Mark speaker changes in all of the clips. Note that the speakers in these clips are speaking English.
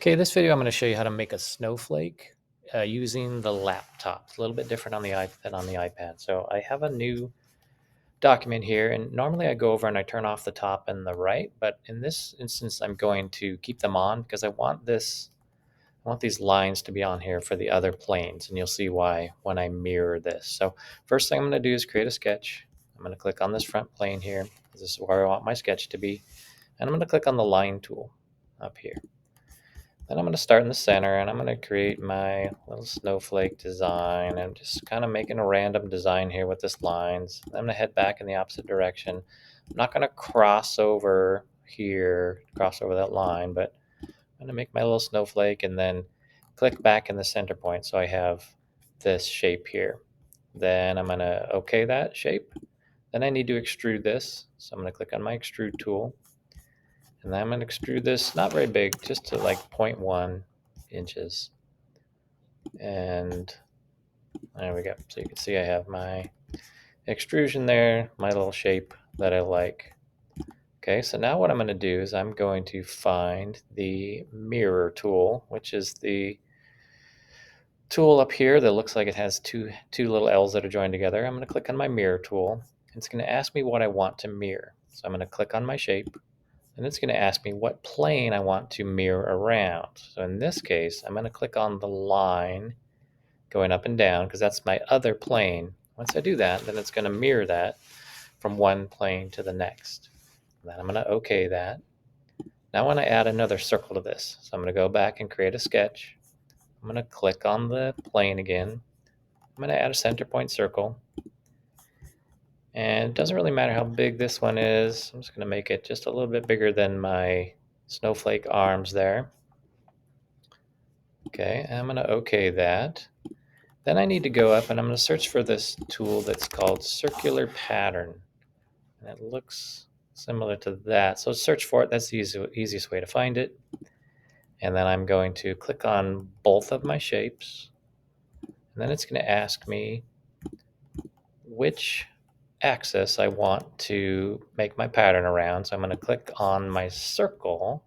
Speaker 1: Okay, this video I'm going to show you how to make a snowflake using the laptop. It's a little bit different on the iPad than on the iPad. So I have a new document here, and normally I go over and I turn off the top and the right, but in this instance I'm going to keep them on because I want these lines to be on here for the other planes, and you'll see why when I mirror this. So first thing I'm going to do is create a sketch. I'm going to click on this front plane here. This is where I want my sketch to be, and I'm going to click on the line tool up here. Then I'm going to start in the center and I'm going to create my little snowflake design. I'm just kind of making a random design here with this lines. I'm going to head back in the opposite direction. I'm not going to cross over here, cross over that line, but I'm going to make my little snowflake and then click back in the center point so I have this shape here. Then I'm going to OK that shape. Then I need to extrude this. So I'm going to click on my extrude tool. And then I'm going to extrude this, not very big, just to like 0.1 inches. And there we go. So you can see I have my extrusion there, my little shape that I like. Okay, so now what I'm going to do is I'm going to find the mirror tool, which is the tool up here that looks like it has two little L's that are joined together. I'm going to click on my mirror tool. It's going to ask me what I want to mirror. So I'm going to click on my shape. And it's going to ask me what plane I want to mirror around. So in this case, I'm going to click on the line going up and down because that's my other plane. Once I do that, then it's going to mirror that from one plane to the next. And then I'm going to OK that. Now I want to add another circle to this. So I'm going to go back and create a sketch. I'm going to click on the plane again. I'm going to add a center point circle. And it doesn't really matter how big this one is. I'm just going to make it just a little bit bigger than my snowflake arms there. Okay, I'm going to OK that. Then I need to go up and I'm going to search for this tool that's called circular pattern. And it looks similar to that. So search for it. That's the easiest way to find it. And then I'm going to click on both of my shapes. And then it's going to ask me which axis I want to make my pattern around. So I'm going to click on my circle,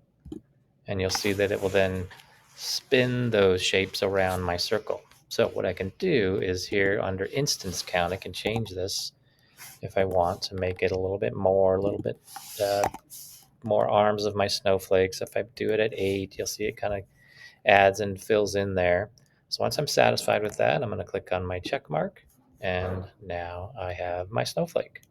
Speaker 1: and you'll see that it will then spin those shapes around my circle. So what I can do is here under instance count, I can change this if I want to make it a little bit more arms of my snowflakes. If I do it at 8, you'll see it kind of adds and fills in there. So once I'm satisfied with that, I'm going to click on my check mark, and now I have my snowflake.